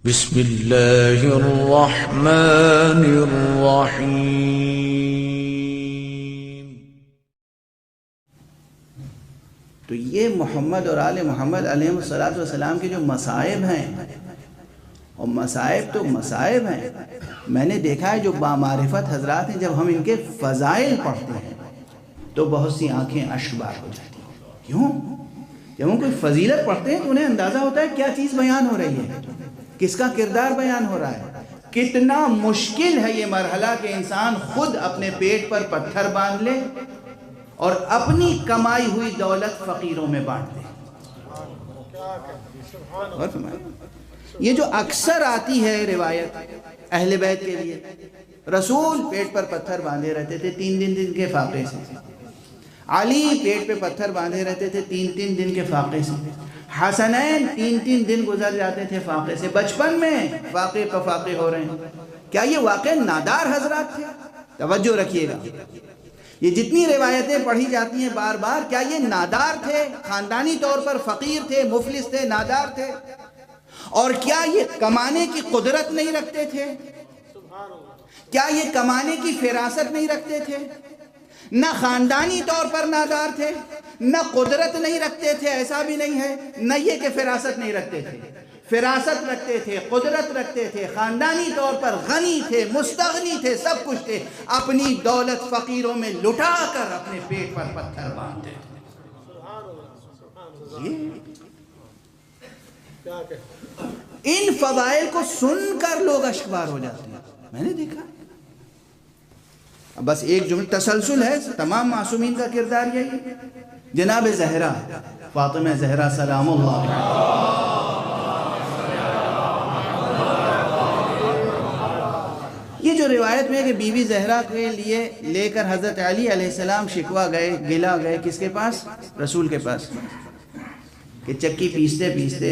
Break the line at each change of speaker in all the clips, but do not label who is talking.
بسم اللہ الرحمن الرحیم۔
تو یہ محمد اور آل محمد علیہ السلام کے جو مصائب ہیں، اور مصائب تو مصائب ہیں، میں نے دیکھا ہے جو بامعرفت حضرات ہیں، جب ہم ان کے فضائل پڑھتے ہیں تو بہت سی آنکھیں اشک بار ہو جاتی ہیں۔ کیوں؟ جب ہم کوئی فضیلت پڑھتے ہیں تو انہیں اندازہ ہوتا ہے کیا چیز بیان ہو رہی ہے، کس کا کردار بیان ہو رہا ہے۔ کتنا مشکل ہے یہ مرحلہ کہ انسان خود اپنے پیٹ پر پتھر باندھ لے اور اپنی کمائی ہوئی دولت فقیروں میں بانٹ دے۔ یہ جو اکثر آتی ہے روایت اہل بیت کے لیے، رسول پیٹ پر پتھر باندھے رہتے تھے 3 دن کے فاقے سے، علی پیٹ پہ پتھر باندھے رہتے تھے 3 دن کے فاقے سے، حسنین 3 دن گزر جاتے تھے فاقے سے، بچپن میں فاقے پہ فاقے ہو رہے ہیں۔ کیا یہ واقع نادار حضرات تھے؟ توجہ رکھیے گا، یہ جتنی روایتیں پڑھی جاتی ہیں بار بار، کیا یہ نادار تھے؟ خاندانی طور پر فقیر تھے، مفلس تھے، نادار تھے؟ اور کیا یہ کمانے کی قدرت نہیں رکھتے تھے؟ کیا یہ کمانے کی فراست نہیں رکھتے تھے؟ نہ خاندانی طور پر نادار تھے، نہ قدرت نہیں رکھتے تھے، ایسا بھی نہیں ہے، نہ یہ کہ فراست نہیں رکھتے تھے، فراست رکھتے تھے، قدرت رکھتے تھے، خاندانی طور پر غنی تھے، مستغنی تھے، سب کچھ تھے، اپنی دولت فقیروں میں لٹا کر اپنے پیٹ پر پتھر باندھتے تھے۔ ان فضائل کو سن کر لوگ اشکبار ہو جاتے ہیں، میں نے دیکھا۔ بس ایک جملہ تسلسل ہے، تمام معصومین کا کردار یہی ہے۔ جناب زہرا، فاطمہ زہرا سلام اللہ علیہ، یہ جو روایت میں ہے کہ بی بی زہرا کے لیے لے کر حضرت علی علیہ السلام شکوہ گئے، گلا گئے، کس کے پاس؟ رسول کے پاس، کہ چکی پیستے پیستے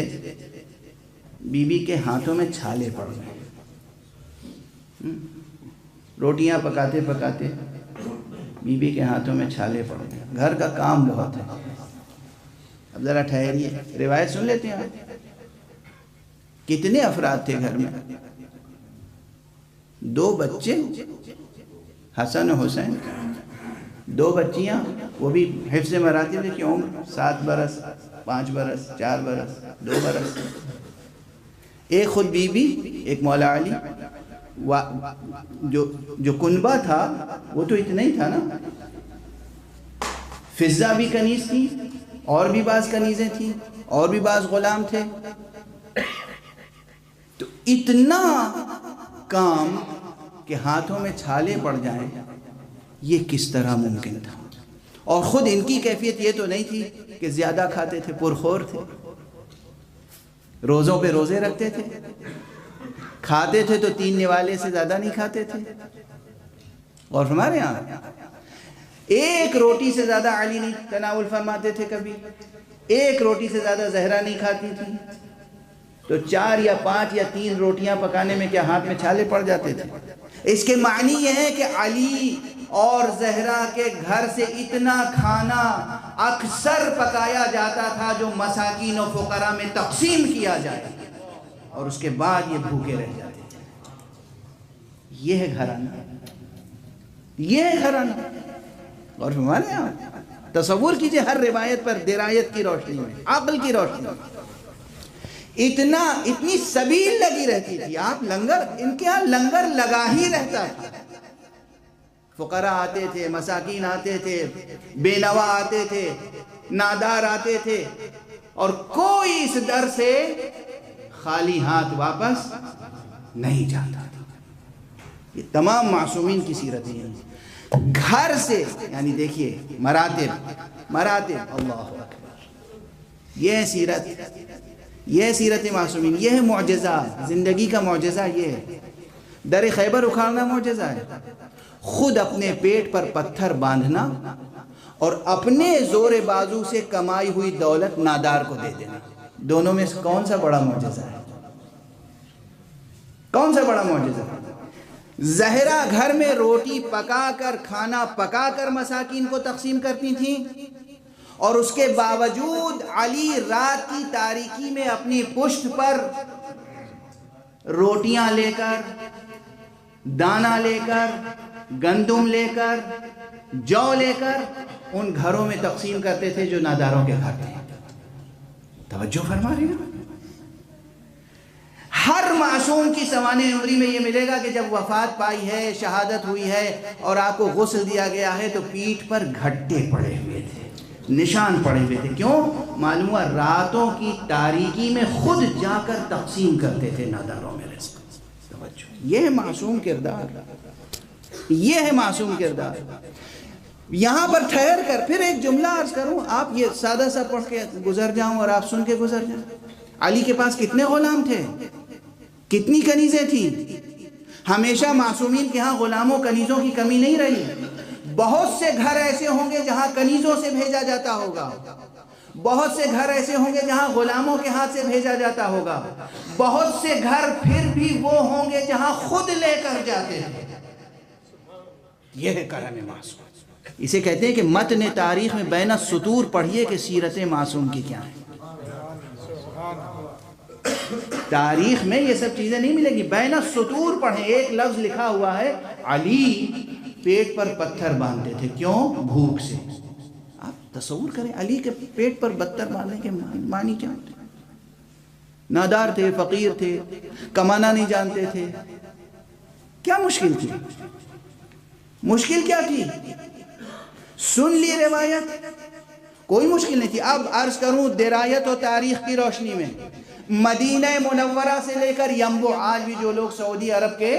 بی بی کے ہاتھوں میں چھالے پڑ گئے، روٹیاں پکاتے پکاتے بی بی کے ہاتھوں میں چھالے پڑ گئے، گھر کا کام بہت ہے۔ اب ذرا ٹھہریے، روایت سن لیتے ہیں آپ۔ کتنے افراد تھے گھر میں؟ 2 بچے، حسن و حسین، 2 بچیاں، وہ بھی حفظ مراتب کی عمر 7 برس، 5 برس، 4 برس، 2 برس، ایک خود بی بی، ایک مولا علی، جو کنبہ تھا وہ تو اتنا ہی تھا نا، فضہ بھی کنیز تھی، اور بھی بعض کنیزیں تھیں، اور بھی بعض غلام تھے، تو اتنا کام کہ ہاتھوں میں چھالے پڑ جائیں، یہ کس طرح ممکن تھا؟ اور خود ان کی کیفیت یہ تو نہیں تھی کہ زیادہ کھاتے تھے، پرخور تھے، روزوں پہ روزے رکھتے تھے، کھاتے تھے تو 3 نوالے سے زیادہ نہیں کھاتے تھے۔ اور ہمارے یہاں ایک روٹی سے زیادہ علی نہیں تناول فرماتے تھے، کبھی ایک روٹی سے زیادہ زہرا نہیں کھاتی تھی، تو 4 یا 5 یا 3 روٹیاں پکانے میں کیا ہاتھ میں چھالے پڑ جاتے تھے؟ اس کے معنی یہ ہے کہ علی اور زہرا کے گھر سے اتنا کھانا اکثر پکایا جاتا تھا جو مساکین و فقراء میں تقسیم کیا جائے، اور اس کے بعد یہ بھوکے رہ جاتے تھے۔ یہ ہے گھرانہ، یہ ہے گھرانہ۔ اور ہمارے یہاں تصور کیجئے، ہر روایت پر درایت کی روشنی میں، عقل کی روشنی میں، اتنی سبیل لگی رہتی تھی۔ آپ لنگر، ان کے ہاں لنگر لگا ہی رہتا تھا، فقراء آتے تھے، مساکین آتے تھے، بے نوا آتے تھے، نادار آتے تھے، اور کوئی اس در سے خالی ہاتھ واپس نہیں جاتا تھا۔ یہ تمام معصومین کی سیرتیں ہیں، گھر سے، یعنی دیکھیے مراتب، اللہ اکبر، یہ سیرت معصومین، یہ ہے معجزہ، زندگی کا معجزہ یہ ہے۔ در خیبر اکھاڑنا معجزہ ہے، خود اپنے پیٹ پر پتھر باندھنا اور اپنے زور بازو سے کمائی ہوئی دولت نادار کو دے دینا، دونوں میں کون سا بڑا معجزہ ہے؟ کون سا بڑا معجزہ ہے؟ زہرا گھر میں روٹی پکا کر، کھانا پکا کر مساکین کو تقسیم کرتی تھیں، اور اس کے باوجود علی رات کی تاریکی میں اپنی پشت پر روٹیاں لے کر، دانا لے کر، گندم لے کر، جو لے کر ان گھروں میں تقسیم کرتے تھے جو ناداروں کے گھر تھے۔ توجہ فرما رہے ہیں؟ ہر معصوم کی سوانح عمری میں یہ ملے گا کہ جب وفات پائی ہے، شہادت ہوئی ہے اور آپ کو غسل دیا گیا ہے تو پیٹھ پر گھٹے پڑے ہوئے تھے، نشان پڑے ہوئے تھے۔ کیوں؟ معلوم ہوا راتوں کی تاریکی میں خود جا کر تقسیم کرتے تھے ناداروں میں رزق۔ یہ ہے معصوم کردار، یہ ہے معصوم کردار۔ یہاں پر ٹھہر کر پھر ایک جملہ عرض کروں، آپ یہ سادہ سا پڑھ کے گزر جاؤں اور آپ سن کے گزر جائیں۔ علی کے پاس کتنے غلام تھے؟ کتنی کنیزیں تھیں؟ ہمیشہ معصومین کے ہاں غلاموں کنیزوں کی کمی نہیں رہی۔ بہت سے گھر ایسے ہوں گے جہاں کنیزوں سے بھیجا جاتا ہوگا، بہت سے گھر ایسے ہوں گے جہاں غلاموں کے ہاتھ سے بھیجا جاتا ہوگا، بہت سے گھر پھر بھی وہ ہوں گے جہاں خود لے کر جاتے ہیں۔ یہ ہے کرم معصوم۔ اسے کہتے ہیں کہ متن تاریخ میں بین السطور پڑھیے کہ سیرت معصوم کی کیا ہے۔ تاریخ میں یہ سب چیزیں نہیں ملیں گی، بین السطور پڑھیں۔ ایک لفظ لکھا ہوا ہے، علی پیٹ پر پتھر باندھتے تھے، کیوں؟ بھوک سے۔ آپ تصور کریں علی کے پیٹ پر پتھر باندھنے کے معنی کیا ہوتے؟ نادار تھے، فقیر تھے، کمانا نہیں جانتے تھے، کیا مشکل تھی؟ مشکل کیا تھی؟ سن لی روایت، کوئی مشکل نہیں تھی۔ اب عرض کروں درایت و تاریخ کی روشنی میں، مدینہ منورہ سے لے کر ینبع، آج بھی جو لوگ سعودی عرب کے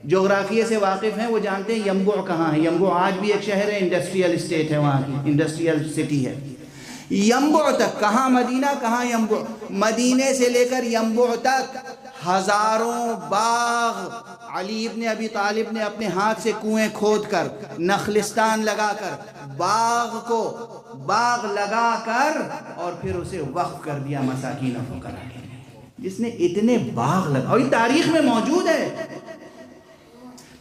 جغرافیے سے واقف ہیں وہ جانتے ہیں ینبع کہاں ہے۔ ینبع آج بھی ایک شہر ہے، انڈسٹریل اسٹیٹ ہے، وہاں کی انڈسٹریل سٹی ہے۔ ینبع تک، کہاں مدینہ کہاں ینبع، مدینے سے لے کر ینبع تک ہزاروں باغ علی ابن ابی طالب نے اپنے ہاتھ سے کنویں کھود کر، نخلستان لگا کر، باغ لگا کر اور پھر اسے وقف کر دیا مساکین و فقراء کے لیے۔ جس نے اتنے باغ لگا، اور یہ تاریخ میں موجود ہے،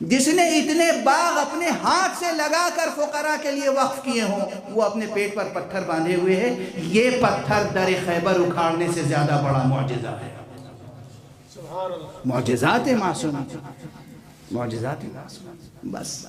جس نے اتنے باغ اپنے ہاتھ سے لگا کر فقراء کے لیے وقف کیے ہوں، وہ اپنے پیٹ پر پتھر باندھے ہوئے ہے۔ یہ پتھر در خیبر اکھاڑنے سے زیادہ بڑا معجزہ ہے۔ معجزات معصوم، معجزات معصوم، بس